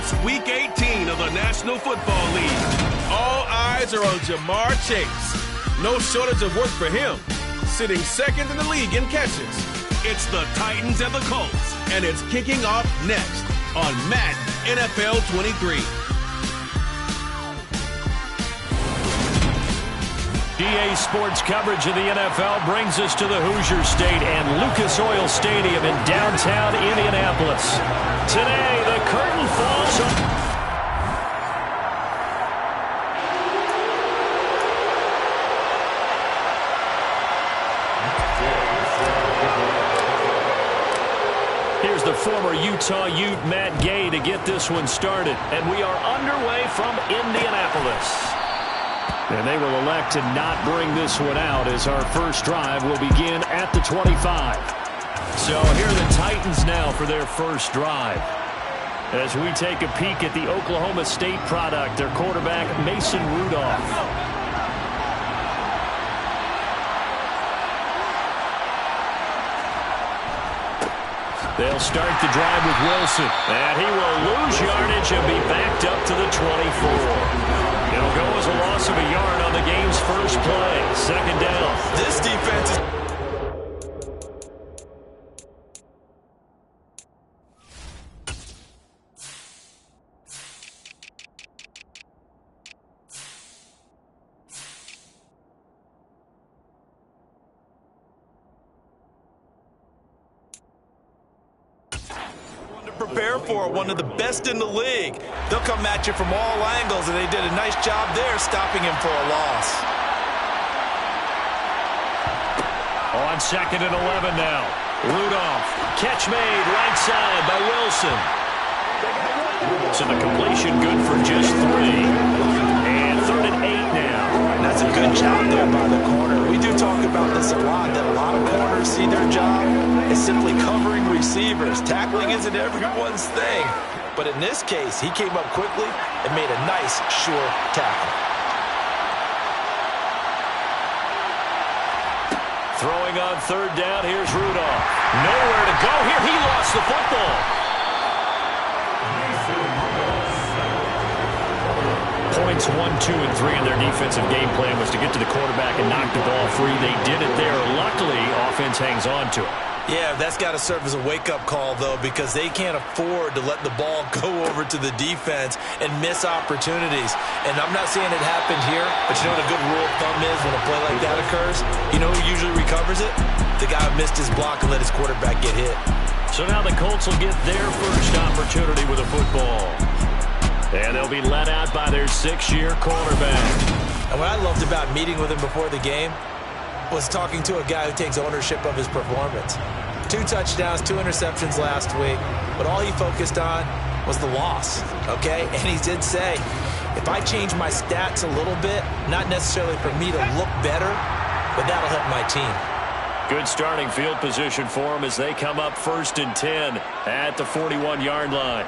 It's Week 18 of the National Football League. All eyes are on Jamar Chase. No shortage of work for him, sitting second in the league in catches. It's the Titans and the Colts, and it's kicking off next on Madden NFL 23. EA Sports coverage of the NFL brings us to the Hoosier State and Lucas Oil Stadium in downtown Indianapolis. Today, the curtain falls on... Here's the former Utah Ute Matt Gay to get this one started. And we are underway from Indianapolis. And they will elect to not bring this one out as our first drive will begin at the 25. So here are the Titans now for their first drive. As we take a peek at the Oklahoma State product, their quarterback, Mason Rudolph. They'll start the drive with Wilson. And he will lose yardage and be backed up to the 24. It'll go as a loss of a yard on the game's first play. Second down. This defense is... prepare for one of the best in the league. They'll come at you from all angles, and they did a nice job there stopping him for a loss. On second and 11 now. Rudolph, catch made right side by Wilson. So the completion good for just 3. And 3rd and 8 now. That's a good job there by the corner. We do talk about this a lot, that a lot of corners see their job is simply covering receivers. Tackling isn't everyone's thing. But in this case, he came up quickly and made a nice, sure tackle. Throwing on 3rd down, here's Rudolph. Nowhere to go here. He lost the football. Points 1, 2, and 3 in their defensive game plan was to get to the quarterback and knock the ball free. They did it there. Luckily, offense hangs on to it. Yeah, that's got to serve as a wake-up call, though, because they can't afford to let the ball go over to the defense and miss opportunities. And I'm not saying it happened here, but you know what a good rule of thumb is when a play like that occurs? You know who usually recovers it? The guy who missed his block and let his quarterback get hit. So now the Colts will get their first opportunity with a football. And they'll be let out by their 6-year quarterback. And what I loved about meeting with him before the game was talking to a guy who takes ownership of his performance. 2 touchdowns, 2 interceptions last week, but all he focused on was the loss, okay? And he did say, if I change my stats a little bit, not necessarily for me to look better, but that'll help my team. Good starting field position for him as they come up 1st and 10 at the 41-yard line.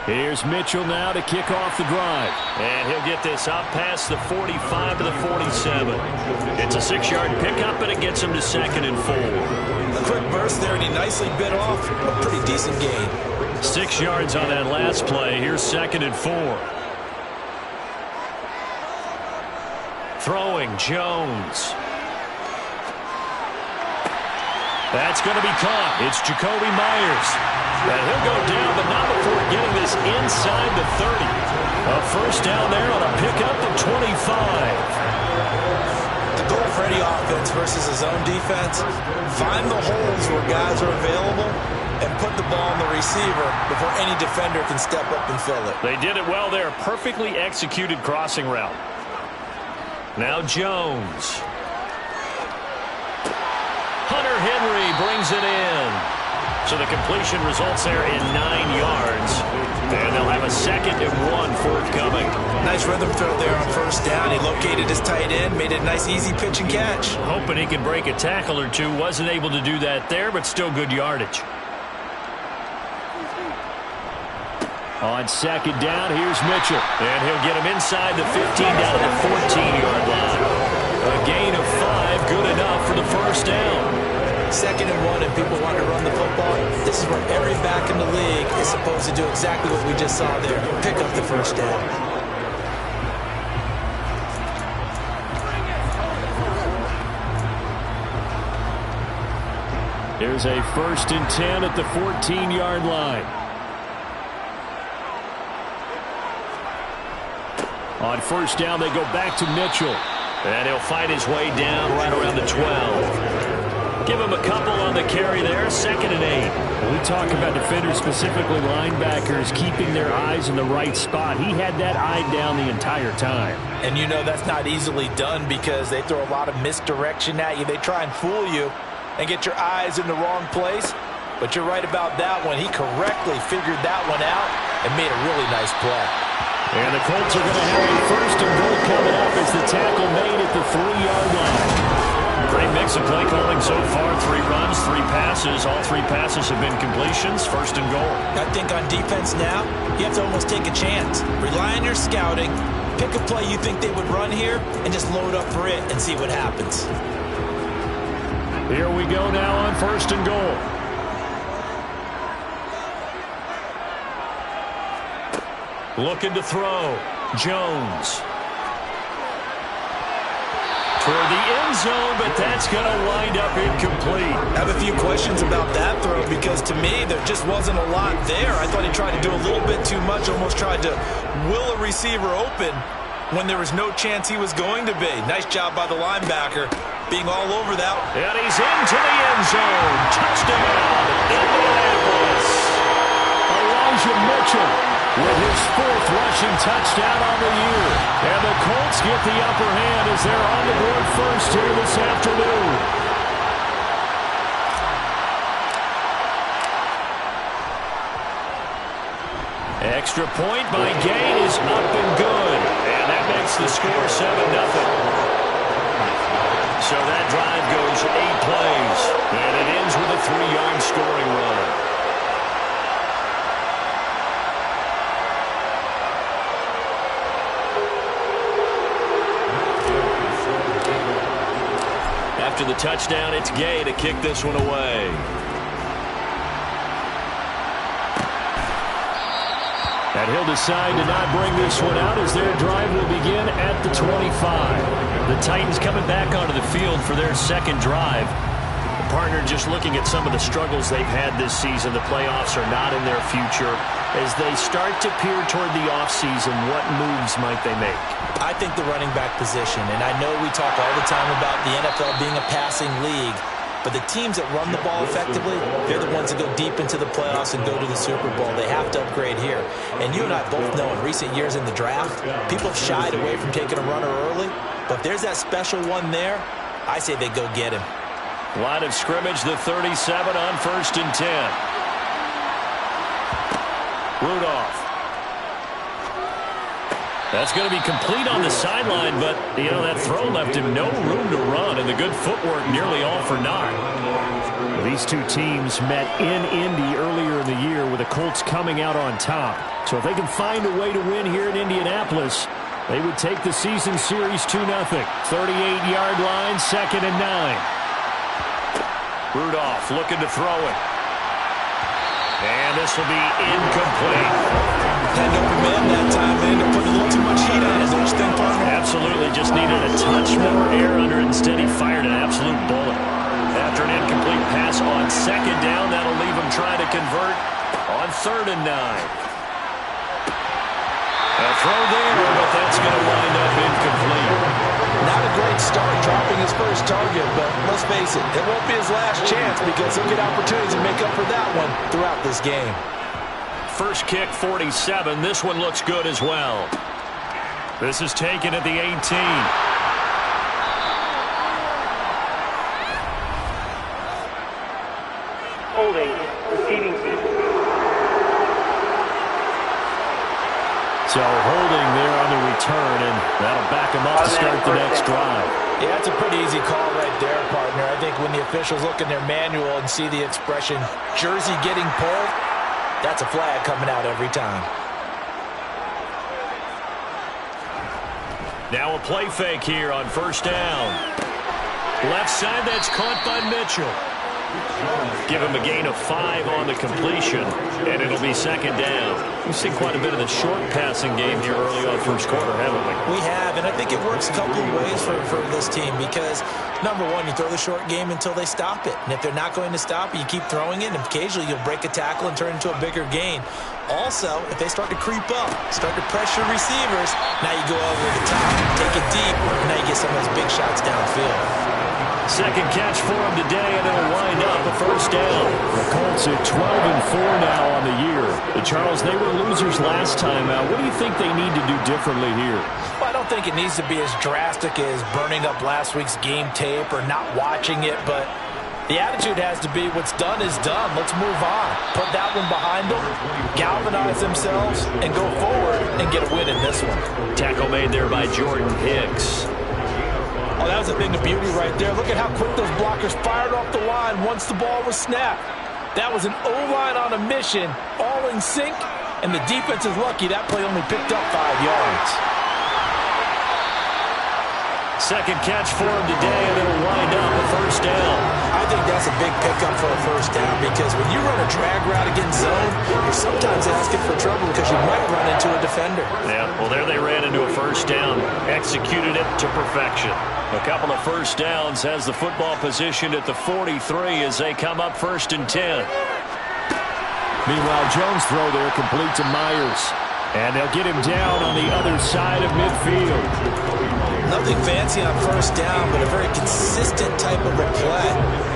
Here's Mitchell now to kick off the drive. And he'll get this up past the 45 to the 47. It's a 6-yard pickup, and it gets him to 2nd and 4. A quick burst there, and he nicely bit off a pretty decent gain. 6 yards on that last play. Here's 2nd and 4. Throwing, Jones. That's going to be caught. It's Jacoby Myers. And he'll go down, but not before getting this inside the 30. A first down there on a pickup at 25. The goal for any offense versus his own defense, find the holes where guys are available and put the ball on the receiver before any defender can step up and fill it. They did it well there. Perfectly executed crossing route. Now Jones. Hunter Henry brings it in. So the completion results there in 9 yards. And they'll have a 2nd and 1 forthcoming. Nice rhythm throw there on 1st down. He located his tight end, made it a nice easy pitch and catch. Hoping he can break a tackle or two. Wasn't able to do that there, but still good yardage. On 2nd down, here's Mitchell. And he'll get him inside the 15 down to the 14-yard line. A gain of 5, good enough for the first down. 2nd and 1 and people want to run the football, this is where every back in the league is supposed to do exactly what we just saw there. Pick up the first down. Here's a 1st and 10 at the 14-yard line. On 1st down, they go back to Mitchell. And he'll fight his way down right around the 12. Give him a couple on the carry there, 2nd and 8. When we talk about defenders, specifically linebackers, keeping their eyes in the right spot, he had that eye down the entire time. And you know that's not easily done because they throw a lot of misdirection at you. They try and fool you and get your eyes in the wrong place. But you're right about that one. He correctly figured that one out and made a really nice play. And the Colts are going to have a 1st and goal coming up as the tackle made at the 3-yard line. Great mix of play calling so far. 3 runs, 3 passes. All 3 passes have been completions. 1st and goal. I think on defense now, you have to almost take a chance. Rely on your scouting. Pick a play you think they would run here and just load up for it and see what happens. Here we go now on 1st and goal. Looking to throw. Jones. Toward the end zone, but that's going to wind up incomplete. I have a few questions about that throw because to me there just wasn't a lot there. I thought he tried to do a little bit too much, almost tried to will a receiver open when there was no chance he was going to be. Nice job by the linebacker being all over that. And he's into the end zone. Touchdown, Indianapolis. Elijah Mitchell with his 4th rushing touchdown on the year. And the Colts get the upper hand as they're on the board first here this afternoon. Extra point by Gay is up and good. And that makes the score 7-0. So that drive goes 8 plays. And it ends with a 3-yard scoring run. After the touchdown, it's Gay to kick this one away. And he'll decide to not bring this one out as their drive will begin at the 25. The Titans coming back onto the field for their 2nd drive. The partner just looking at some of the struggles they've had this season. The playoffs are not in their future. As they start to peer toward the offseason, what moves might they make? I think the running back position, and I know we talk all the time about the NFL being a passing league, but the teams that run the ball effectively, they're the ones that go deep into the playoffs and go to the Super Bowl. They have to upgrade here. And you and I both know in recent years in the draft, people have shied away from taking a runner early, but if there's that special one there, I say they go get him. Line of scrimmage, the 37 on 1st and 10. Rudolph. That's going to be complete on the sideline, but, you know, that throw left him no room to run, and the good footwork nearly all for naught. These two teams met in Indy earlier in the year with the Colts coming out on top. So if they can find a way to win here in Indianapolis, they would take the season series 2-0. 38-yard line, 2nd and 9. Rudolph looking to throw it. And this will be incomplete. Had no command that time, man. They put a little too much heat on it. Don't you think, partner? Absolutely. Just needed a touch more air under it. Instead, he fired an absolute bullet. After an incomplete pass on 2nd down, that'll leave him trying to convert on 3rd and 9. A throw there, but that's going to wind up incomplete. Not a great start dropping his first target, but let's face it, it won't be his last chance because he'll get opportunities to make up for that one throughout this game. First kick, 47. This one looks good as well. This is taken at the 18. Holding, receiving team. So holding there on the return, and that'll back him up to start the next drive. Yeah, that's a pretty easy call right there, partner. I think when the officials look in their manual and see the expression, jersey getting pulled, that's a flag coming out every time. Now a play fake here on 1st down. Left side, that's caught by Mitchell. Give him a gain of 5 on the completion, and it'll be second down. We've seen quite a bit of the short passing game here early on first quarter, haven't we? We have, and I think it works a couple of ways for this team because, number one, you throw the short game until they stop it. And if they're not going to stop it, you keep throwing it, and occasionally you'll break a tackle and turn it into a bigger gain. Also, if they start to creep up, start to pressure receivers, now you go over the top, take it deep, and now you get some of those big shots downfield. Second catch for him today, and it'll wind up a first down. The Colts at 12-4 now on the year. Charles, they were losers last time out. What do you think they need to do differently here? Well, I don't think it needs to be as drastic as burning up last week's game tape or not watching it, but the attitude has to be what's done is done. Let's move on. Put that one behind them, galvanize themselves, and go forward and get a win in this one. Tackle made there by Jordan Hicks. Oh, that was a thing of beauty right there. Look at how quick those blockers fired off the line once the ball was snapped. That was an O-line on a mission, all in sync, and the defense is lucky that play only picked up 5 yards. Second catch for him today, and it'll wind up a first down. I think that's a big pickup for a first down because when you run a drag route against zone, you're sometimes asking for trouble because you might run into a defender. Yeah, well, there they ran into a first down, executed it to perfection. A couple of first downs has the football positioned at the 43 as they come up 1st and 10. Meanwhile, Jones' throw there complete to Myers. And they'll get him down on the other side of midfield. Nothing fancy on first down, but a very consistent type of a play.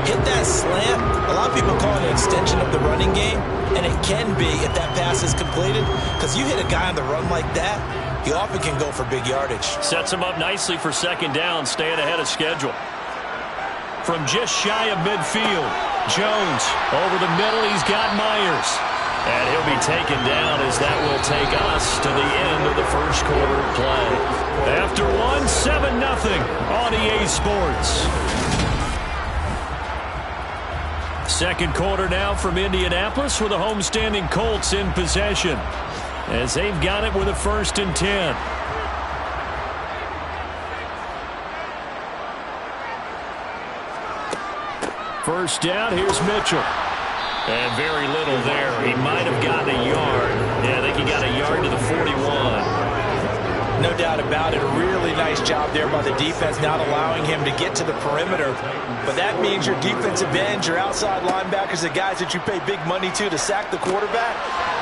Hit that slant. A lot of people call it an extension of the running game, and it can be if that pass is completed, because you hit a guy on the run like that, he often can go for big yardage. Sets him up nicely for second down, staying ahead of schedule. From just shy of midfield, Jones over the middle, he's got Myers. And he'll be taken down as that will take us to the end of the first quarter of play. After 7-0 on EA Sports. Second quarter now from Indianapolis with the homestanding Colts in possession, as they've got it with a 1st and 10. First down, here's Mitchell. And very little there. He might have gotten a yard. Yeah, I think he got a yard to the 41. No doubt about it. A really nice job there by the defense, not allowing him to get to the perimeter. But that means your defensive ends, your outside linebackers, the guys that you pay big money to sack the quarterback,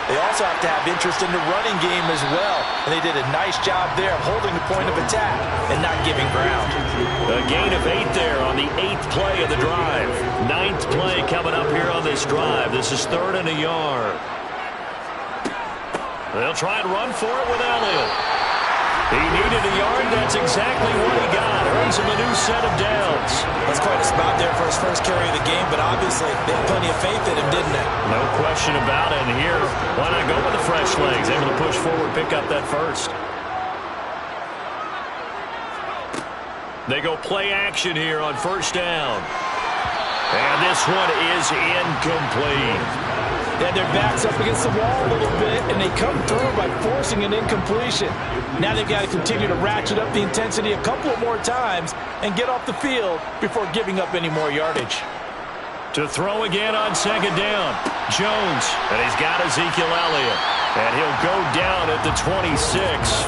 they also have to have interest in the running game as well. And they did a nice job there of holding the point of attack and not giving ground. A gain of 8 there on the 8th play of the drive. 9th play coming up here on this drive. This is 3rd and a yard. They'll try and run for it with Elliott. He needed a yard. That's exactly what he got. Earns him a new set of downs. That's quite a spot there for his first carry of the game, but obviously they had plenty of faith in him, didn't they? No question about it. And here, why not go with the fresh legs? Able to push forward, pick up that first. They go play action here on first down. And this one is incomplete. They had their backs up against the wall a little bit, and they come through by forcing an incompletion. Now they've got to continue to ratchet up the intensity a couple of more times and get off the field before giving up any more yardage. To throw again on second down, Jones, and he's got Ezekiel Elliott. And he'll go down at the 26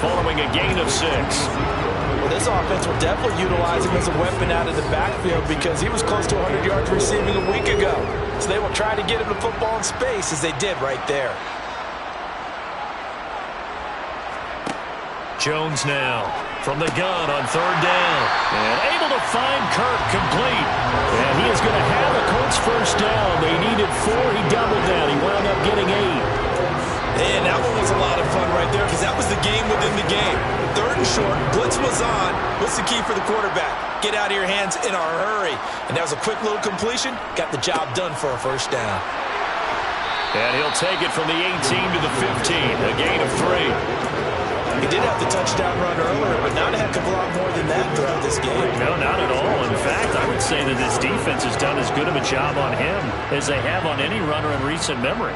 following a gain of 6. Well, this offense will definitely utilize him as a weapon out of the backfield because he was close to 100 yards receiving a week ago. So they will try to get him the football in space as they did right there. Jones now from the gun on 3rd down. And able to find Kirk complete. And he is going to have a Colts first down. They needed 4. He doubled that. He wound up getting 8. And that one was a lot of fun right there because that was the game within the game. 3rd and short, blitz was on. What's the key for the quarterback? Get out of your hands in a hurry. And that was a quick little completion. Got the job done for a first down. And he'll take it from the 18 to the 15, a gain of 3. He did have the touchdown run earlier, but not a heck of a lot more than that throughout this game. No, not at all. In fact, I would say that this defense has done as good of a job on him as they have on any runner in recent memory.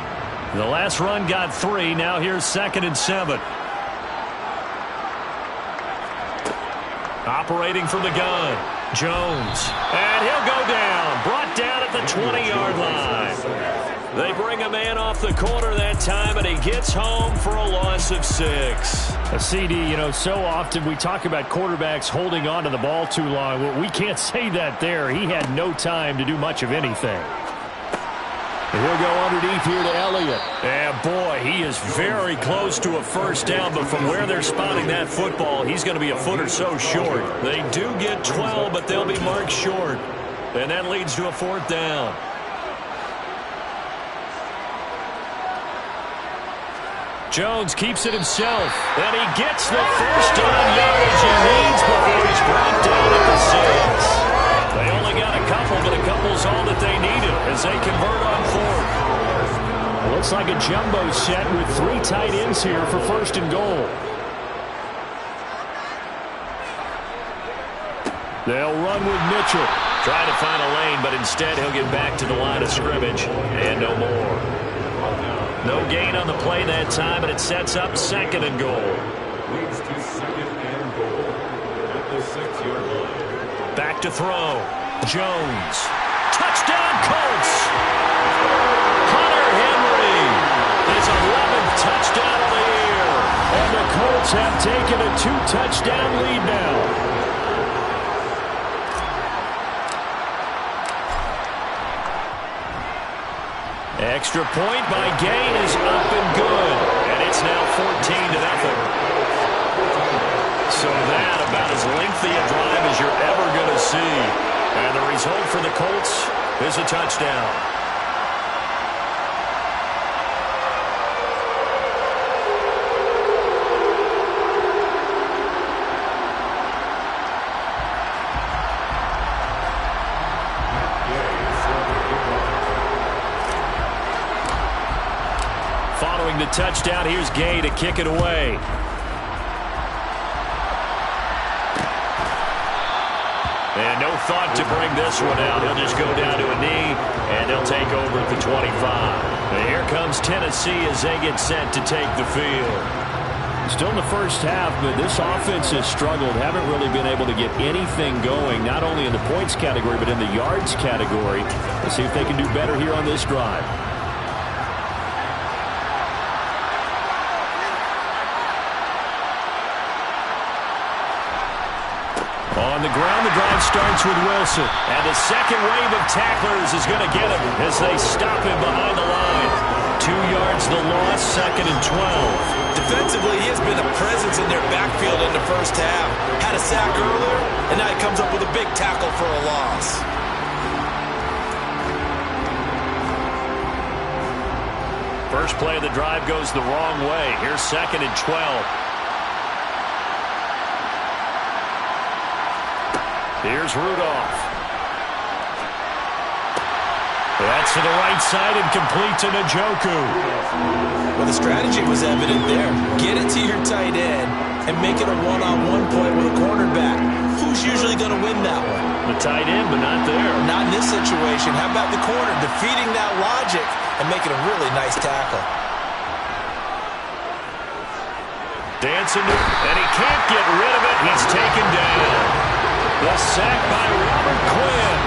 The last run got 3. Now here's 2nd and 7. Operating from the gun, Jones. And he'll go down. Brought down at at the 20-yard line. They bring a man off the corner that time, and he gets home for a loss of 6. A CD, so often we talk about quarterbacks holding on to the ball too long. Well, we can't say that there. He had no time to do much of anything. And he'll go underneath here to Elliott. And boy, he is very close to a first down, but from where they're spotting that football, he's going to be a foot or so short. They do get 12, but they'll be marked short. And that leads to a 4th down. Jones keeps it himself, and he gets the first down yardage he needs before he's brought down at the 6. They only got a couple, but a couple's all that they needed as they convert on 4th. Looks like a jumbo set with 3 tight ends here for 1st and goal. They'll run with Mitchell. Trying to find a lane, but instead he'll get back to the line of scrimmage, and no more. No gain on the play that time, and it sets up 2nd and goal. Leads to 2nd and goal at the 6-yard line. Back to throw. Jones. Touchdown, Colts! Hunter Henry. His 11th touchdown of the year. And the Colts have taken a 2-touchdown lead now. Extra point by Gain is up and good. And it's now 14-0. So that about as lengthy a drive as you're ever going to see. And the result for the Colts is a touchdown. Following the touchdown, here's Gay to kick it away. And no thought to bring this one out. He'll just go down to a knee, and they'll take over at the 25. And here comes Tennessee as they get set to take the field. Still in the first half, but this offense has struggled. Haven't really been able to get anything going, not only in the points category, but in the yards category. Let's see if they can do better here on this drive. On the ground, the drive starts with Wilson. And the second wave of tacklers is going to get him as they stop him behind the line. 2 yards the loss, 2nd and 12. Defensively, he has been a presence in their backfield in the first half. Had a sack earlier, and now he comes up with a big tackle for a loss. First play of the drive goes the wrong way. Here's 2nd and 12. Here's Rudolph. That's to the right side and complete to Njoku. Well, the strategy was evident there. Get it to your tight end and make it a one-on-one play with a cornerback. Who's usually going to win that one? The tight end, but not there. Not in this situation. How about the corner defeating that logic and making a really nice tackle? Dancing, and he can't get rid of it. He's taken down. The sack by Robert Quinn.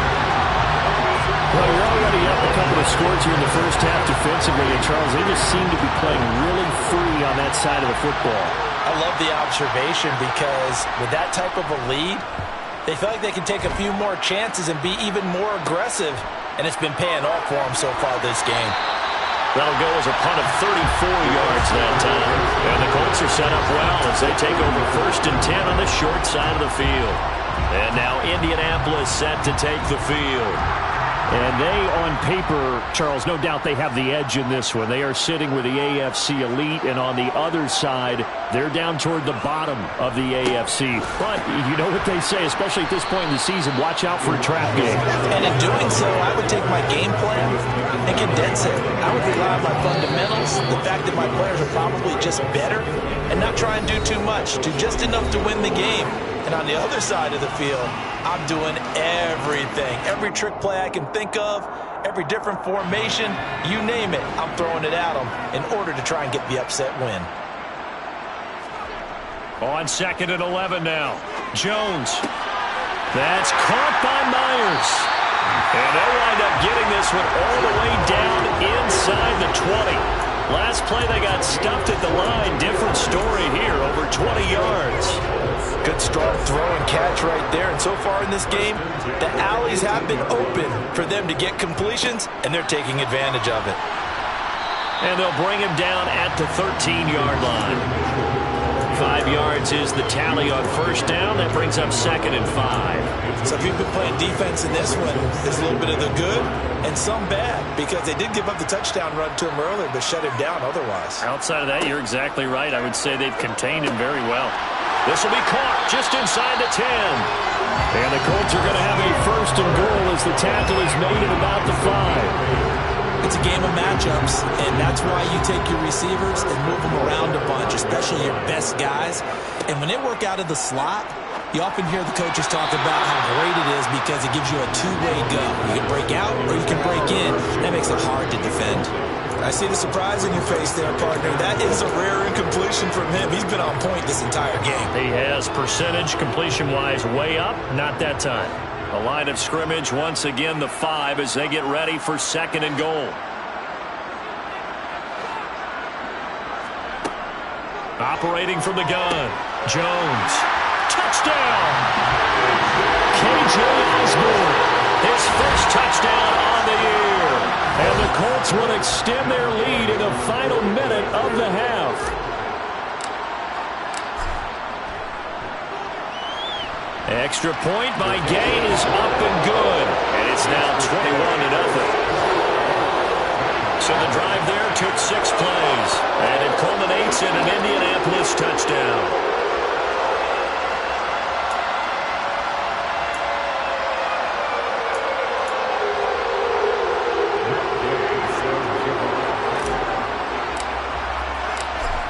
Well, you're already up a couple of scores here in the first half defensively, and Charles, they just seem to be playing really free on that side of the football. I love the observation because with that type of a lead, they feel like they can take a few more chances and be even more aggressive, and it's been paying off for them so far this game. That'll go as a punt of 34 yards that time. And the Colts are set up well as they take over 1st and 10 on the short side of the field. And now Indianapolis set to take the field. And they, on paper, Charles, no doubt they have the edge in this one. They are sitting with the AFC elite, and on the other side, they're down toward the bottom of the AFC. But you know what they say, especially at this point in the season, watch out for a trap game. And in doing so, I would take my game plan and condense it. I would rely on my fundamentals, the fact that my players are probably just better, and not try and do too much, do just enough to win the game. And on the other side of the field, I'm doing everything. Every trick play I can think of, every different formation, you name it, I'm throwing it at them in order to try and get the upset win. On 2nd and 11 now. Jones. That's caught by Myers. And they'll wind up getting this one all the way down inside the 20. Last play, they got stuffed at the line. Different story here, over 20 yards. Good strong throw and catch right there. And so far in this game, the alleys have been open for them to get completions, and they're taking advantage of it. And they'll bring him down at the 13-yard line. 5 yards is the tally on first down. That brings up 2nd and 5. So if you've been playing defense in this one, there's a little bit of the good and some bad, because they did give up the touchdown run to him earlier, but shut him down otherwise. Outside of that, you're exactly right. I would say they've contained him very well. This will be caught just inside the 10. And the Colts are going to have a 1st and goal as the tackle is made at about the 5. It's a game of matchups, and that's why you take your receivers and move them around a bunch, especially your best guys. And when they work out of the slot, you often hear the coaches talk about how great it is because it gives you a two-way go. You can break out or you can break in. That makes it hard to defend. I see the surprise in your face there, partner. That is a rare incompletion from him. He's been on point this entire game. He has percentage completion-wise way up, not that time. A line of scrimmage, once again, the 5 as they get ready for 2nd and goal. Operating from the gun, Jones. Touchdown! KJ Osborne, His first touchdown on the year. and the Colts will extend their lead in the final minute of the half. Extra point by Gay is up and good. And it's now 21-0. So the drive there took 6 plays. And it culminates in an Indianapolis touchdown.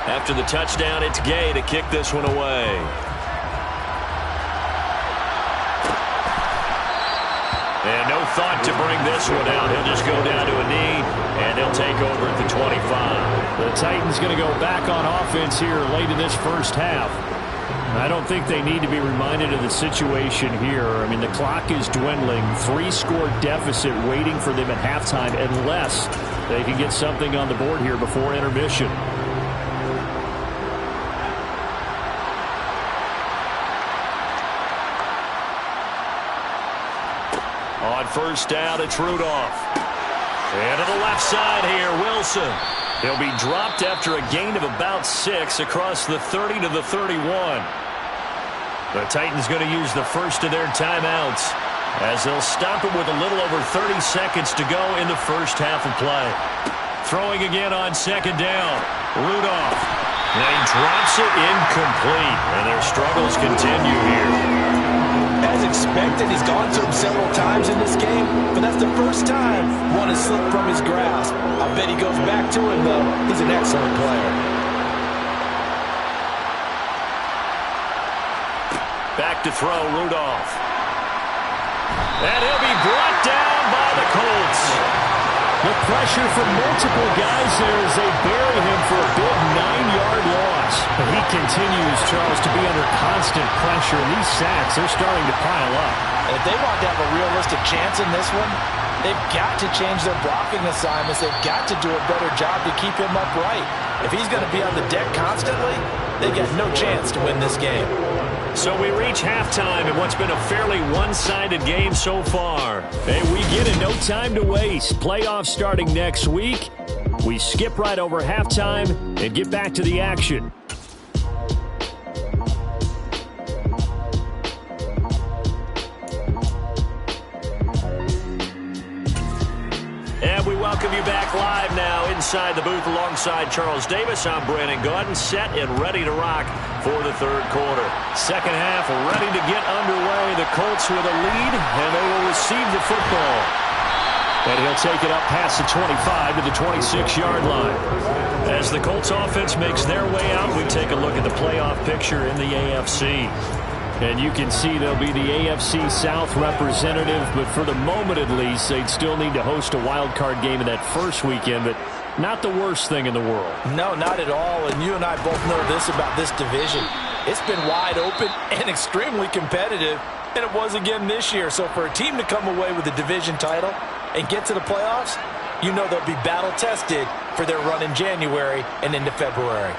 After the touchdown, it's Gay to kick this one away. And no thought to bring this one out. He'll just go down to a knee, and he'll take over at the 25. The Titans going to go back on offense here late in this first half. I don't think they need to be reminded of the situation here. I mean, the clock is dwindling. 3-score deficit waiting for them at halftime unless they can get something on the board here before intermission. On first down, it's Rudolph. And to the left side here, Wilson. He'll be dropped after a gain of about 6 across the 30 to the 31. The Titans going to use the first of their timeouts as they'll stop him with a little over 30 seconds to go in the first half of play. Throwing again on second down, Rudolph. And he drops it incomplete, and their struggles continue here. As expected, he's gone to him several times in this game, but that's the first time one has slipped from his grasp. I bet he goes back to him, though. He's an excellent player. Back to throw, Rudolph. And he'll be brought down by the Colts. The pressure from multiple guys there as they bury him for a big 9-yard loss. But he continues, Charles, to be under constant pressure. And these sacks, they're starting to pile up. And if they want to have a realistic chance in this one, they've got to change their blocking assignments. They've got to do a better job to keep him upright. If he's going to be on the deck constantly, they got no chance to win this game. So we reach halftime in what's been a fairly one-sided game so far. Hey, we get it. No time to waste. Playoffs starting next week. We skip right over halftime and get back to the action. And we welcome you back live now inside the booth alongside Charles Davis. I'm Brandon Gaudin, set and ready to rock for the third quarter. Second half ready to get underway. The Colts with a lead, and they will receive the football. And he'll take it up past the 25 to the 26-yard line. As the Colts offense makes their way out, we take a look at the playoff picture in the AFC. And you can see they'll be the AFC South representative, but for the moment at least, they'd still need to host a wild card game in that first weekend, but not the worst thing in the world. No, not at all, and you and I both know this about this division. It's been wide open and extremely competitive, and it was again this year. So for a team to come away with the division title, and get to the playoffs, you know they'll be battle-tested for their run in January and into February.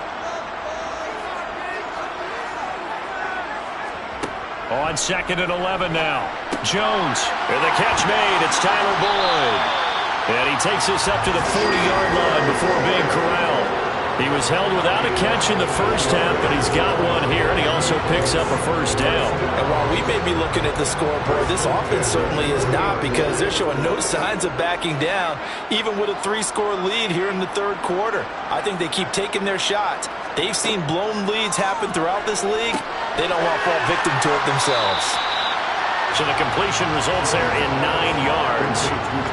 On 2nd and 11 now. Jones, and the catch made. It's Tyler Boyd. And he takes this up to the 40-yard line before being corralled. He was held without a catch in the first half, but he's got one here, and he also picks up a first down. And while we may be looking at the scoreboard, this offense certainly is not, because they're showing no signs of backing down, even with a 3-score lead here in the third quarter. I think they keep taking their shots. They've seen blown leads happen throughout this league. They don't want to fall victim to it themselves. So the completion results there in 9 yards,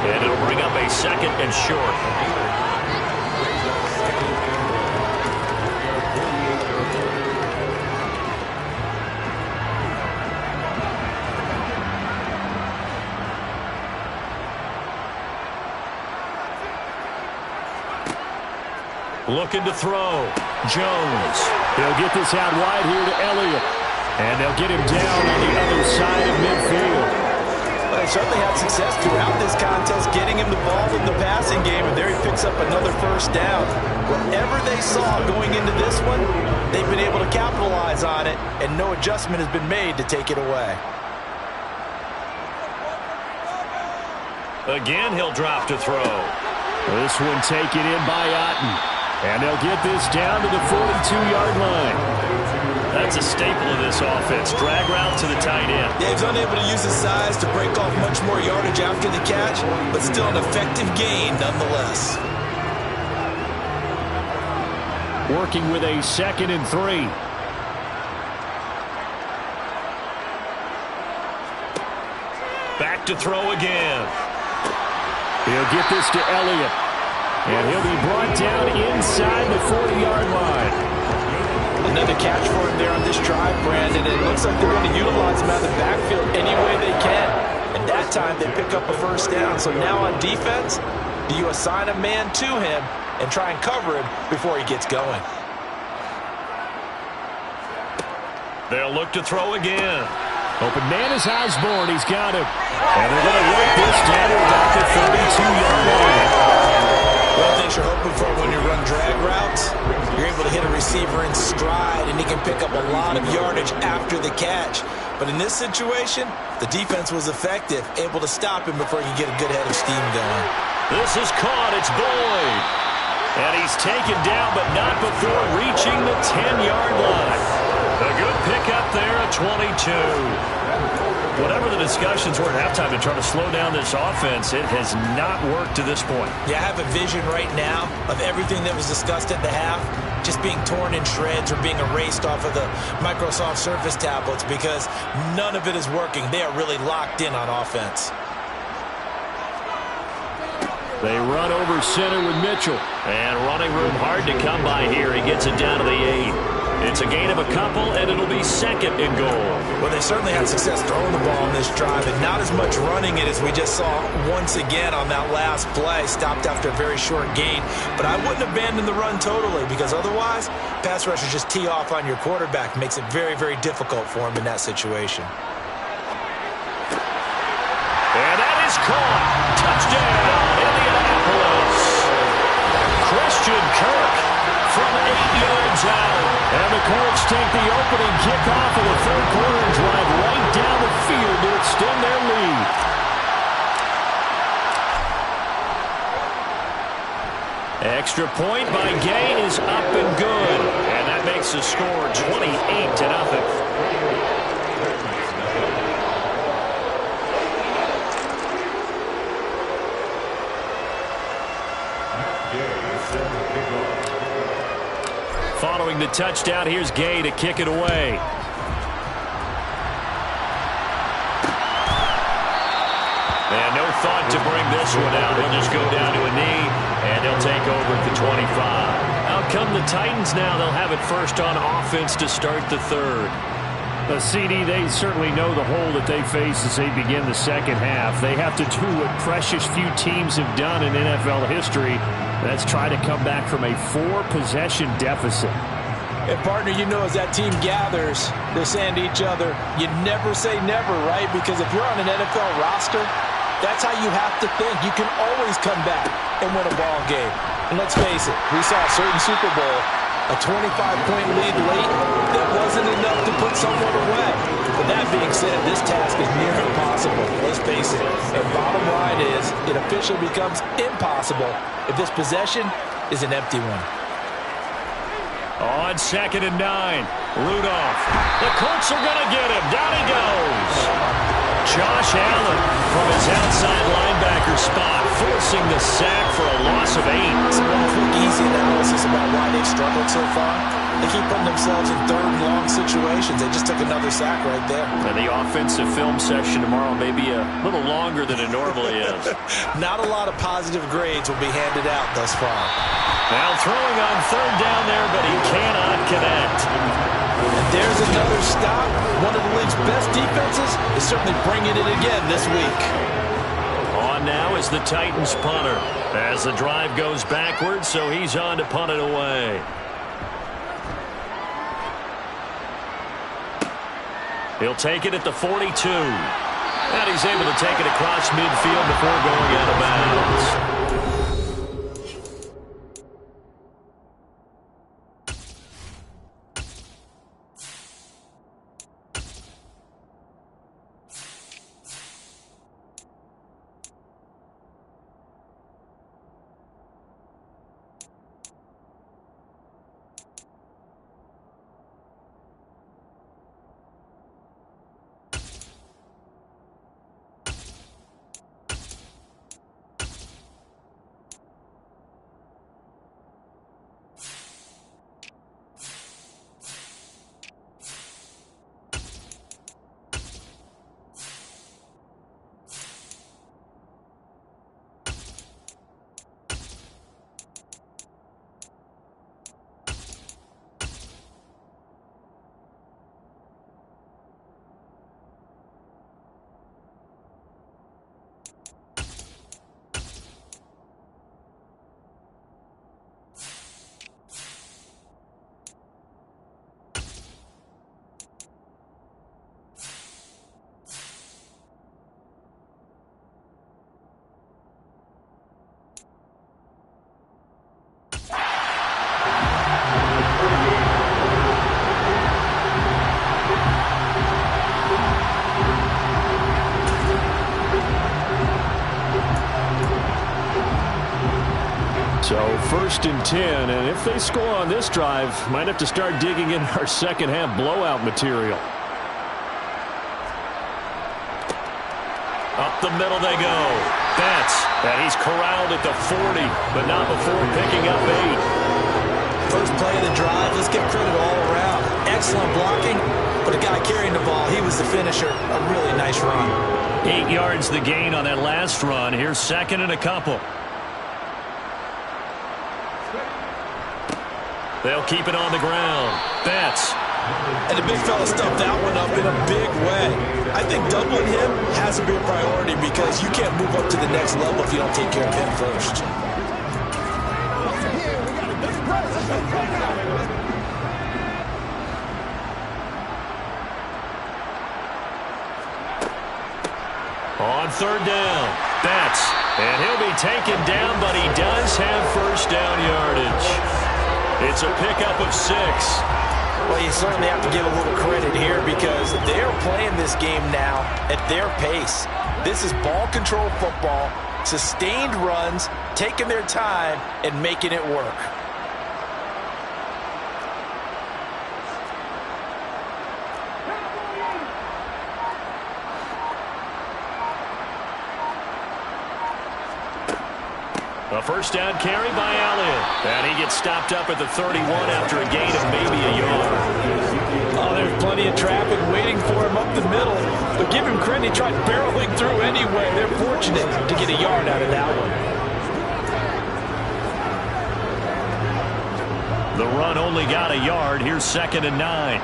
and it'll bring up a 2nd and short. Looking to throw. Jones. He'll get this out wide here to Elliott. And they'll get him down on the other side of midfield. Well, they certainly had success throughout this contest getting him the ball in the passing game, and there he picks up another first down. Whatever they saw going into this one, they've been able to capitalize on it, and no adjustment has been made to take it away. Again, he'll drop to throw. This one taken in by Otten. And they'll get this down to the 42-yard line. That's a staple of this offense. Drag route to the tight end. Yeah, he's unable to use his size to break off much more yardage after the catch, but still an effective gain nonetheless. Working with a 2nd and 3. Back to throw again. He'll get this to Elliott. And he'll be brought down inside the 40-yard line. Another catch for him there on this drive, Brandon. It looks like they're going to utilize him out of the backfield any way they can. And that time they pick up a first down. So now on defense, do you assign a man to him and try and cover him before he gets going? They'll look to throw again. Open man is Osborne. He's got him. And they're going to work this down to about the 32-yard line. One of the things you're hoping for when you run drag routes, you're able to hit a receiver in stride, and he can pick up a lot of yardage after the catch. But in this situation, the defense was effective, able to stop him before he can get a good head of steam going. This is caught. It's Boyd. And he's taken down, but not before reaching the 10-yard line. A good pickup there at 22. Whatever the discussions were at halftime to try to slow down this offense, it has not worked to this point. Yeah, I have a vision right now of everything that was discussed at the half just being torn in shreds or being erased off of the Microsoft Surface tablets, because none of it is working. They are really locked in on offense. They run over center with Mitchell. And running room hard to come by here. He gets it down to the 8. It's a gain of a couple, and it'll be 2nd and goal. Well, they certainly had success throwing the ball on this drive, and not as much running it as we just saw once again on that last play. Stopped after a very short gain. But I wouldn't abandon the run totally, because otherwise, pass rushers just tee off on your quarterback. Makes it very, very difficult for him in that situation. And that is caught. Touchdown, Indianapolis. Christian Kirk from 8 yards out. And the Colts take the opening kickoff of the third quarter and drive right down the field to extend their lead. Extra point by Gay is up and good. And that makes the score 28-0. Following the touchdown, here's Gay to kick it away. And no thought to bring this one out. He'll just go down to a knee, and he'll take over at the 25. Out come the Titans now. They'll have it first on offense to start the third. CD, they certainly know the hole that they face as they begin the second half. They have to do what precious few teams have done in NFL history. That's try to come back from a 4-possession deficit. And, partner, you know, as that team gathers, they're saying to each other, you never say never, right? Because if you're on an NFL roster, That's how you have to think. You can always come back and win a ball game. And let's face it, we saw a certain Super Bowl, a 25-point lead late, that wasn't enough to put someone away. But that being said, this task is near impossible. Let's face it. The bottom line is it officially becomes impossible if this possession is an empty one. On 2nd and 9, Rudolph. The Colts are going to get him. Down he goes. Josh Allen from his outside linebacker spot, forcing the sack for a loss of 8. Some quick, easy analysis about why they've struggled so far. They keep putting themselves in third and long situations. They just took another sack right there. And the offensive film session tomorrow may be a little longer than it normally is. Not a lot of positive grades will be handed out thus far. Now throwing on 3rd down there, but he cannot connect. And there's another stop. One of the league's best defenses is certainly bringing it again this week. On now is the Titans punter as the drive goes backwards, so he's on to punt it away. He'll take it at the 42. And he's able to take it across midfield before going out of bounds. So 1st and 10, and if they score on this drive, might have to start digging in our second half blowout material. Up the middle they go. Betts, and he's corralled at the 40, but not before picking up 8. First play of the drive, let's give credit all around. Excellent blocking, but a guy carrying the ball, he was the finisher. A really nice run. 8 yards the gain on that last run. Here's 2nd and a couple. They'll keep it on the ground. Betts. And the big fella stuffed that one up in a big way. I think doubling him has to be a priority because you can't move up to the next level if you don't take care of him first. On 3rd down, Betts. And he'll be taken down, but he does have first down yardage. It's a pickup of 6. Well, you certainly have to give a little credit here because they're playing this game now at their pace. This is ball control football, sustained runs, taking their time, and making it work. A first down carry by Elliott. And he gets stopped up at the 31 after a gain of maybe a yard. Oh, there's plenty of traffic waiting for him up the middle. But give him credit, he tried barreling through anyway. They're fortunate to get a yard out of that one. The run only got a yard. Here's 2nd and 9.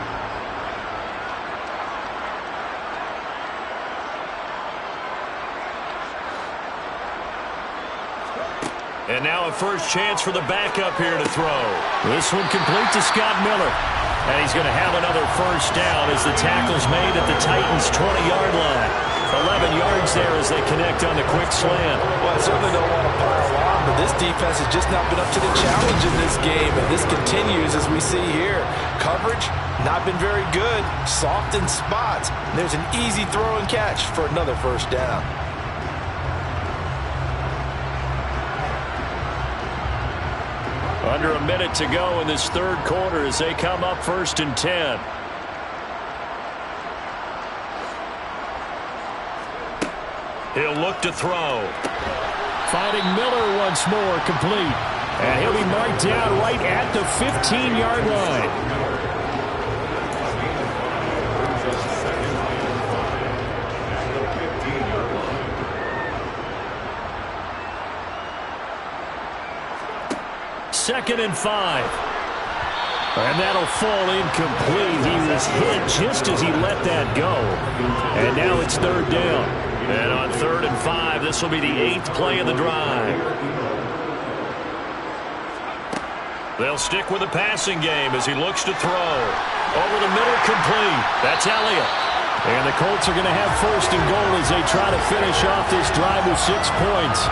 And now a first chance for the backup here to throw. This one complete to Scott Miller. And he's going to have another first down as the tackle's made at the Titans' 20-yard line. 11 yards there as they connect on the quick slant. Well, I certainly don't want to pile on, but this defense has just not been up to the challenge in this game, and this continues as we see here. Coverage, not been very good, soft in spots. And there's an easy throw and catch for another first down. Under a minute to go in this third quarter as they come up 1st and 10. He'll look to throw. Finding Miller once more, complete. And he'll be marked down right at the 15-yard line. Second and 5. And that'll fall incomplete. He was hit just as he let that go. And now it's 3rd down. And on 3rd and 5, this will be the 8th play of the drive. They'll stick with the passing game as he looks to throw. Over the middle, complete. That's Elliott. And the Colts are going to have 1st and goal as they try to finish off this drive with 6 points.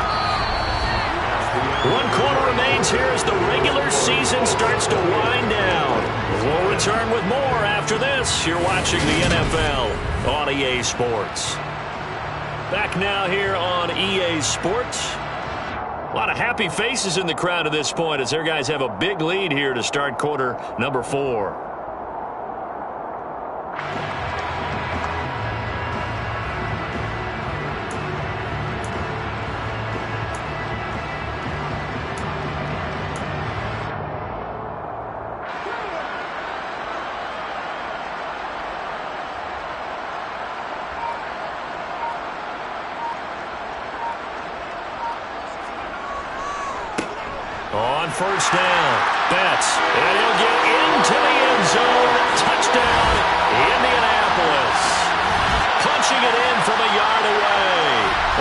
1 quarter remains here as the regular season starts to wind down. We'll return with more after this. You're watching the NFL on EA Sports. Back now here on EA Sports. A lot of happy faces in the crowd at this point as their guys have a big lead here to start quarter number 4. On 1st down, Betts, and he'll get into the end zone. Touchdown, Indianapolis. Punching it in from a yard away.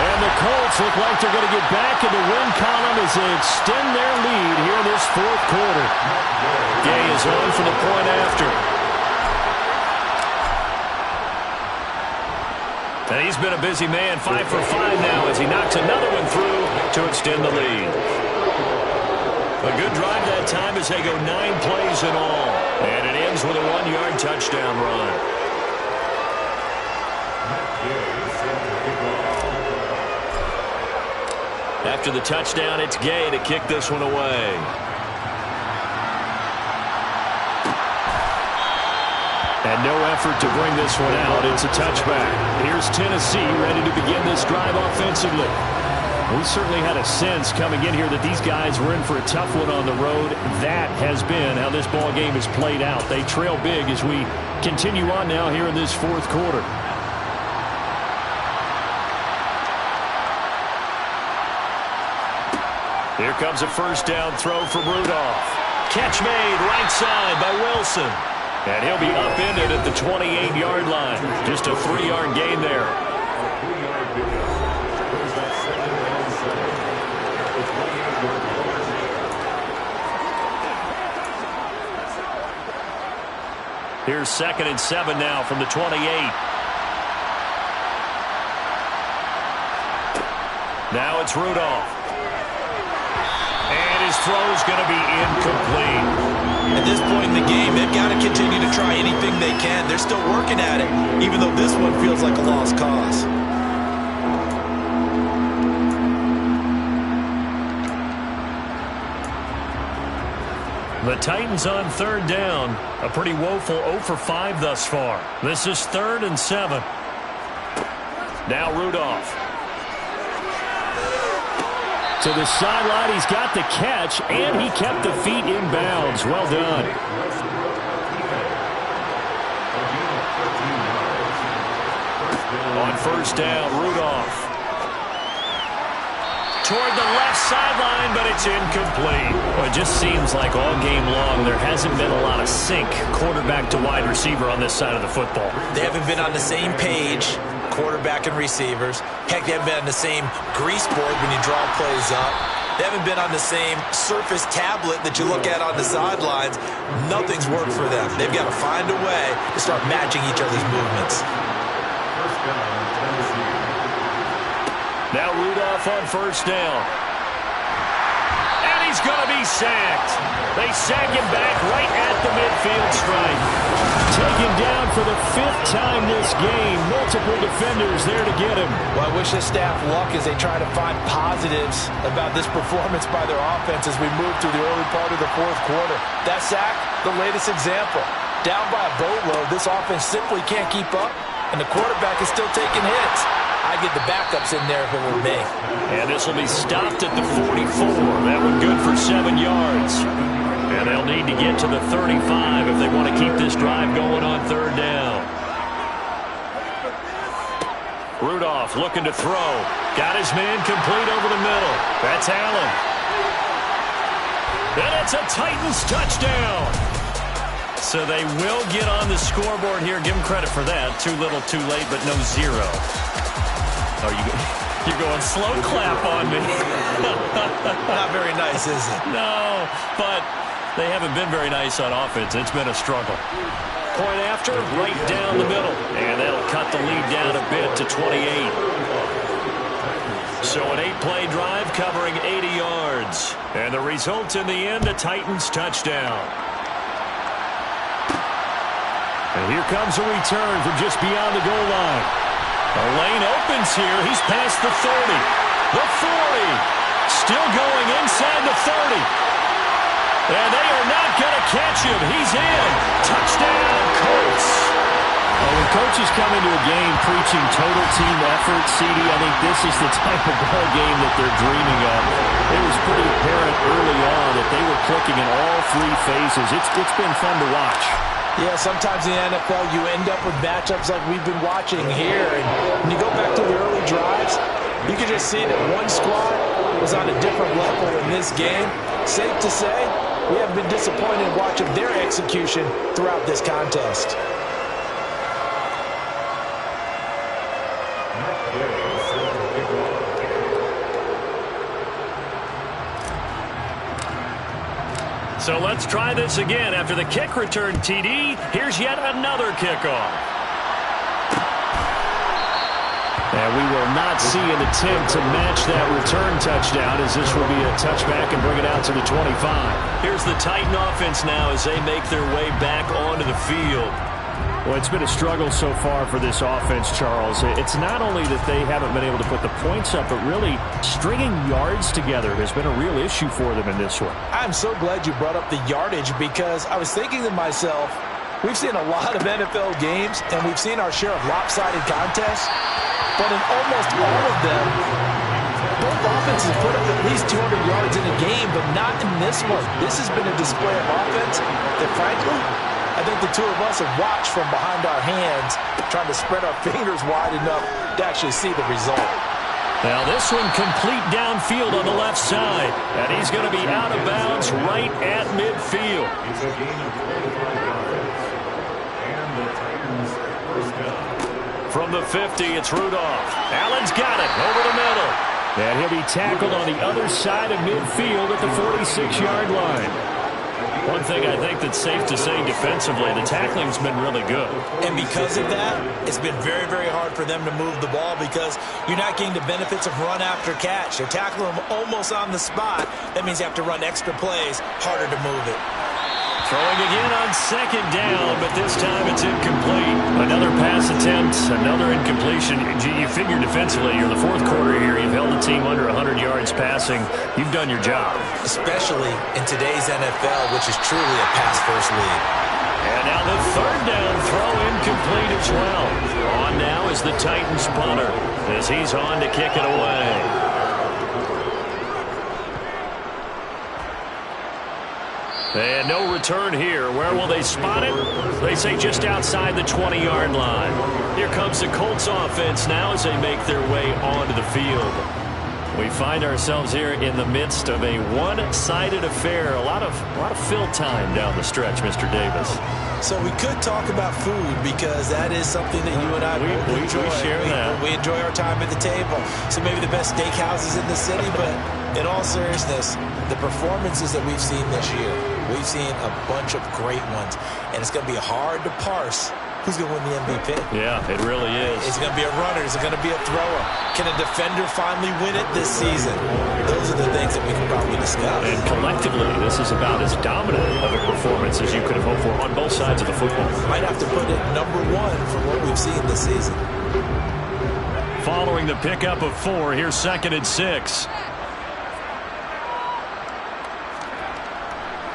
And the Colts look like they're going to get back in the win column as they extend their lead here in this 4th quarter. Gay is on for the point after. And he's been a busy man, 5 for 5 now as he knocks another one through to extend the lead. A good drive that time as they go 9 plays in all. And it ends with a 1-yard touchdown run. After the touchdown, it's Gay to kick this one away. And no effort to bring this one out. It's a touchback. Here's Tennessee ready to begin this drive offensively. We certainly had a sense coming in here that these guys were in for a tough one on the road. That has been how this ball game has played out. They trail big as we continue on now here in this 4th quarter. Here comes a 1st down throw from Rudolph. Catch made right side by Wilson. And he'll be upended at the 28-yard line. Just a 3-yard gain there. Here's 2nd and 7 now from the 28. Now it's Rudolph. And his throw's going to be incomplete. At this point in the game, they've got to continue to try anything they can. They're still working at it, even though this one feels like a lost cause. The Titans on 3rd down. A pretty woeful 0 for 5 thus far. This is 3rd and 7. Now Rudolph. To the sideline, he's got the catch, and he kept the feet in bounds. Well done. On 1st down, Rudolph. Toward the left sideline, but it's incomplete. Well, it just seems like all game long there hasn't been a lot of sync quarterback to wide receiver on this side of the football. They haven't been on the same page, quarterback and receivers. Heck, they haven't been on the same grease board when you draw plays up. They haven't been on the same surface tablet that you look at on the sidelines. Nothing's worked for them. They've got to find a way to start matching each other's movements. First down, Tennessee. Now Rudolph on first down. And he's going to be sacked. They sack him back right at the midfield stripe. Taken down for the 5th time this game. Multiple defenders there to get him. Well, I wish this staff luck as they try to find positives about this performance by their offense as we move through the early part of the 4th quarter. That sack, the latest example. Down by a boatload, this offense simply can't keep up, and the quarterback is still taking hits. I'd get the backups in there if it were me. And this will be stopped at the 44. That one good for 7 yards. And they'll need to get to the 35 if they want to keep this drive going on 3rd down. Rudolph looking to throw. Got his man complete over the middle. That's Allen. And it's a Titans touchdown. So they will get on the scoreboard here. Give them credit for that. Too little, too late, but no 0. Oh, you're going slow clap on me. Not very nice, is it? No, but they haven't been very nice on offense. It's been a struggle. Point after, right down the middle. And that'll cut the lead down a bit to 28. So an 8-play drive covering 80 yards. And the result in the end, a Titans touchdown. And here comes a return from just beyond the goal line. The lane opens here. He's past the 30. The 40. Still going inside the 30. And they are not going to catch him. He's in. Touchdown, Colts. Well, when coaches come into a game preaching total team effort, CD, I think this is the type of ball game that they're dreaming of. It was pretty apparent early on that they were clicking in all 3 phases. It's been fun to watch. Yeah, sometimes in the NFL you end up with matchups like we've been watching here. And when you go back to the early drives, you can just see that one squad was on a different level in this game. Safe to say, we have been disappointed watching their execution throughout this contest. So let's try this again. After the kick return TD, here's yet another kickoff. And we will not see an attempt to match that return touchdown, as this will be a touchback and bring it out to the 25. Here's the Titan offense now as they make their way back onto the field. Well, it's been a struggle so far for this offense, Charles. It's not only that they haven't been able to put the points up, but really stringing yards together has been a real issue for them in this one. I'm so glad you brought up the yardage, because I was thinking to myself, we've seen a lot of NFL games, and we've seen our share of lopsided contests, but in almost all of them, both offenses put up at least 200 yards in a game, but not in this one. This has been a display of offense that, frankly, I think the two of us have watched from behind our hands, trying to spread our fingers wide enough to actually see the result. Now this one complete downfield on the left side. And he's going to be out of bounds right at midfield. It's a gain of 25 yards. And the Titans first down. From the 50, it's Rudolph. Allen's got it over the middle. And he'll be tackled on the other side of midfield at the 46-yard line. One thing I think that's safe to say defensively, the tackling's been really good. And because of that, it's been very, very hard for them to move the ball, because you're not getting the benefits of run after catch. They're tackling them almost on the spot. That means you have to run extra plays, harder to move it. Throwing again on 2nd down, but this time it's incomplete. Another pass attempt, another incompletion. You figure defensively, you're in the 4th quarter here. You've held the team under 100 yards passing. You've done your job. Especially in today's NFL, which is truly a pass-first league. And now the 3rd down throw incomplete as well. On now is the Titans punter as he's on to kick it away. And no return here. Where will they spot it? They say just outside the 20-yard line. Here comes the Colts offense now as they make their way onto the field. We find ourselves here in the midst of a one-sided affair. A lot of fill time down the stretch, Mr. Davis. So we could talk about food, because that is something that you and I enjoy. We share that. We enjoy our time at the table. So maybe the best steakhouses in the city, but in all seriousness, the performances that we've seen this year, we've seen a bunch of great ones, and it's going to be hard to parse who's going to win the MVP? Yeah, it really is. Is it going to be a runner? Is it going to be a thrower? Can a defender finally win it this season? Those are the things that we can probably discuss. And collectively, this is about as dominant of a performance as you could have hoped for on both sides of the football. Might have to put it #1 for what we've seen this season. Following the pickup of 4, here's 2nd and 6.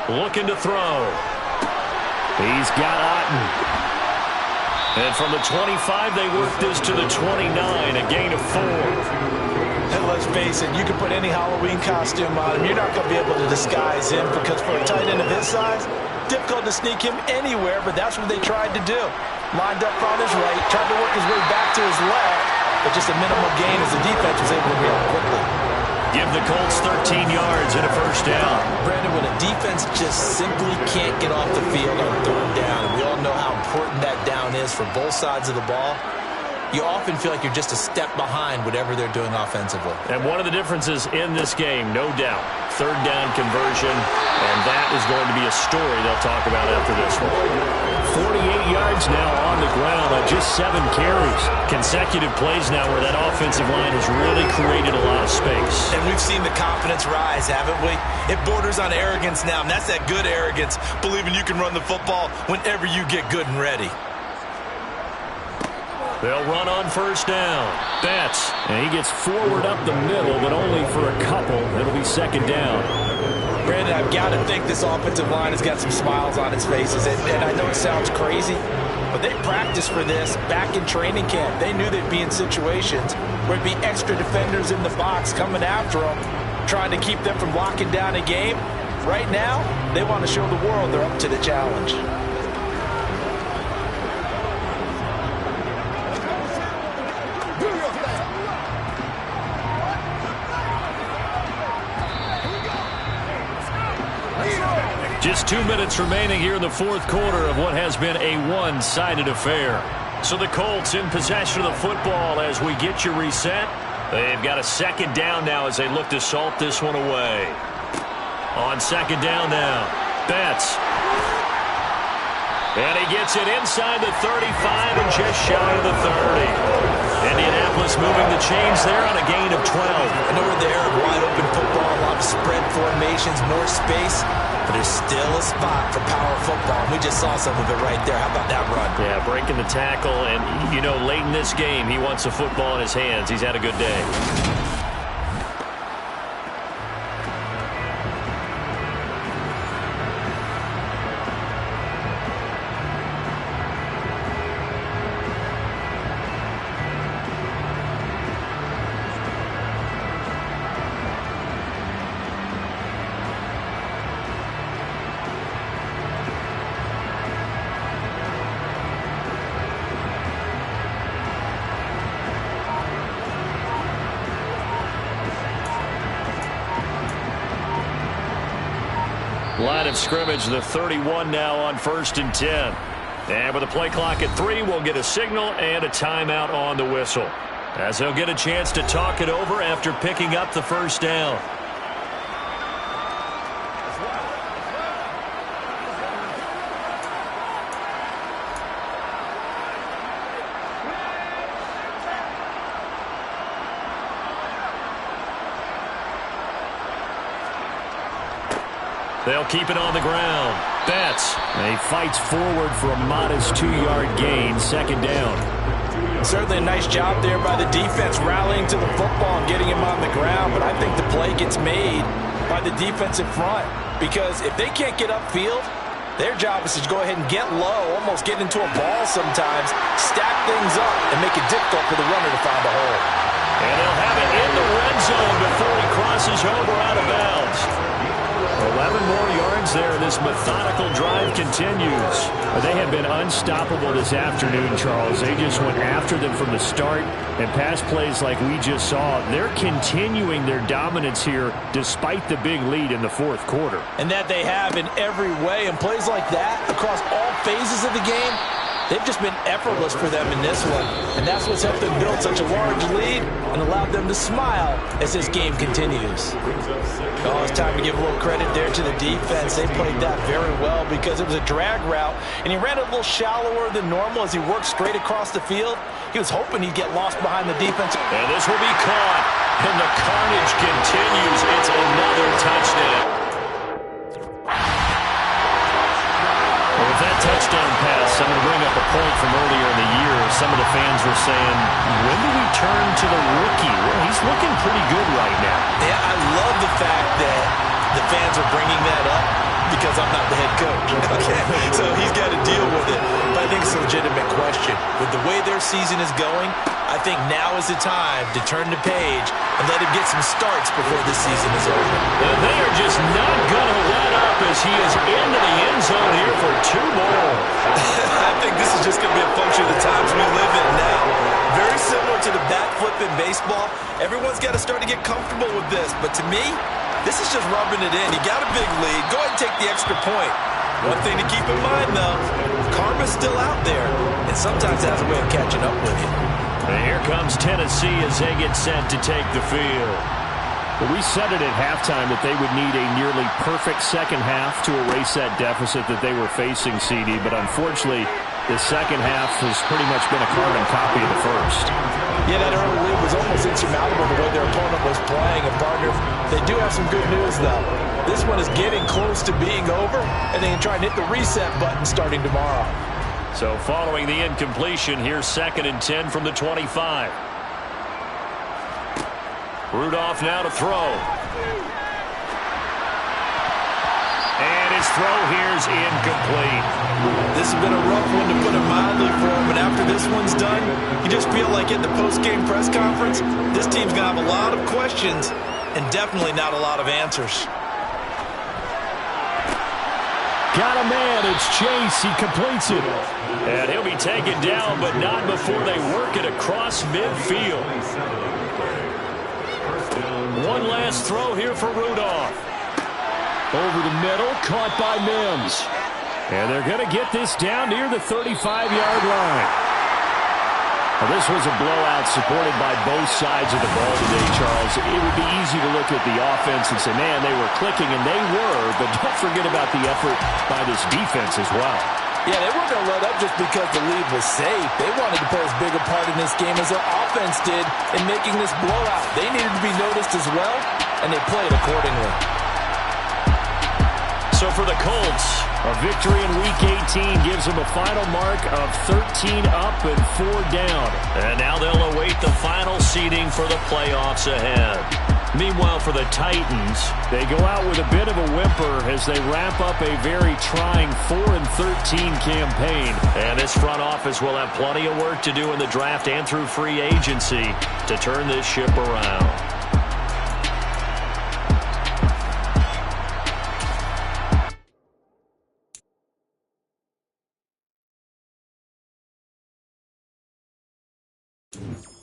Looking to throw. He's got Otten. And from the 25, they work this to the 29, a gain of 4. And let's face it, you can put any Halloween costume on him. You're not going to be able to disguise him because for a tight end of his size, difficult to sneak him anywhere, but that's what they tried to do. Lined up on his right, tried to work his way back to his left, but just a minimal gain as the defense was able to react quickly. Give the Colts 13 yards and a first down. Brandon, when a defense just simply can't get off the field on 3rd down, and we all know how important that down is for both sides of the ball, you often feel like you're just a step behind whatever they're doing offensively. And one of the differences in this game, no doubt, 3rd down conversion, and that is going to be a story they'll talk about after this one. 48 yards now on the ground on just 7 carries. Consecutive plays now where that offensive line has really created a lot of space. And we've seen the confidence rise, haven't we? It borders on arrogance now, and that's that good arrogance, believing you can run the football whenever you get good and ready. They'll run on 1st down. Betts. And he gets forward up the middle, but only for a couple. It'll be 2nd down. Brandon, I've got to think this offensive line has got some smiles on its faces. And I know it sounds crazy, but they practiced for this back in training camp. They knew they'd be in situations where it'd be extra defenders in the box coming after them, trying to keep them from locking down a game. Right now, they want to show the world they're up to the challenge. Just 2 minutes remaining here in the 4th quarter of what has been a one-sided affair. So the Colts in possession of the football as we get you reset. They've got a 2nd down now as they look to salt this one away. On 2nd down now, Betts. And he gets it inside the 35 and just shy of the 30. Indianapolis moving the chains there on a gain of 12. I know we're there, wide open football, a lot of spread formations, more space, but there's still a spot for power football. We just saw some of it right there. How about that run? Yeah, breaking the tackle, and, you know, late in this game, he wants the football in his hands. He's had a good day. Line of scrimmage, the 31 now on 1st and 10. And with a play clock at 3, we'll get a signal and a timeout on the whistle, as they'll get a chance to talk it over after picking up the 1st down. They'll keep it on the ground. Betts. And he fights forward for a modest 2-yard gain, 2nd down. Certainly a nice job there by the defense rallying to the football and getting him on the ground, but I think the play gets made by the defensive front because if they can't get upfield, their job is to go ahead and get low, almost get into a ball sometimes, stack things up, and make it difficult for the runner to find a hole. And they'll have it in the red zone before he crosses over out of bounds. 11 more yards there. This methodical drive continues. They have been unstoppable this afternoon, Charles. They just went after them from the start, and pass plays like we just saw, they're continuing their dominance here despite the big lead in the 4th quarter. And that they have in every way, and plays like that across all phases of the game, They've just been effortless for them in this one, and that's what's helped them build such a large lead and allowed them to smile as this game continues. Oh, it's time to give a little credit there to the defense. They played that very well because it was a drag route, and he ran a little shallower than normal as he worked straight across the field. He was hoping he'd get lost behind the defense. And this will be caught, and the carnage continues. It's another touchdown. With that touchdown pass, I'm going to bring up a point from earlier in the year. Some of the fans were saying, when do we turn to the rookie? Well, he's looking pretty good right now. Yeah, I love the fact that the fans are bringing that up because I'm not the head coach. Okay, so he's got to deal with it. But I think it's a legitimate question. With the way their season is going, I think now is the time to turn the page and let him get some starts before this season is over. And they are just not going to let up as he is into the end zone here for 2 more. I think this is just going to be a function of the times we live in now. Very similar to the bat flip in baseball. Everyone's got to start to get comfortable with this. But to me, this is just rubbing it in. You got a big lead. Go ahead and take the extra point. One thing to keep in mind, though, karma's still out there, and sometimes it has a way of catching up with you. And here comes Tennessee as they get set to take the field. Well, we said it at halftime that they would need a nearly perfect second half to erase that deficit that they were facing, CD, but unfortunately, the second half has pretty much been a carbon copy of the first. Yeah, that early lead was almost insurmountable the way their opponent was playing. And, partner, they do have some good news, though. This one is getting close to being over, and they can try and hit the reset button starting tomorrow. So following the incompletion, here's 2nd and 10 from the 25. Rudolph now to throw. And his throw here's incomplete. This has been a rough one, to put it mildly, for him. And after this one's done, you just feel like at the post-game press conference, this team's going to have a lot of questions and definitely not a lot of answers. Got a man. It's Chase. He completes it. And he'll be taken down, but not before they work it across midfield. One last throw here for Rudolph. Over the middle, caught by Mims. And they're going to get this down near the 35-yard line. Well, this was a blowout supported by both sides of the ball today, Charles. It would be easy to look at the offense and say, man, they were clicking, and they were, but don't forget about the effort by this defense as well. Yeah, they weren't going to let up just because the lead was safe. They wanted to play as big a part in this game as their offense did in making this blowout. They needed to be noticed as well, and they played accordingly. So for the Colts, a victory in Week 18 gives them a final mark of 13 up and 4 down. And now they'll await the final seeding for the playoffs ahead. Meanwhile, for the Titans, they go out with a bit of a whimper as they wrap up a very trying 4-13 campaign. And this front office will have plenty of work to do in the draft and through free agency to turn this ship around. IMLTV.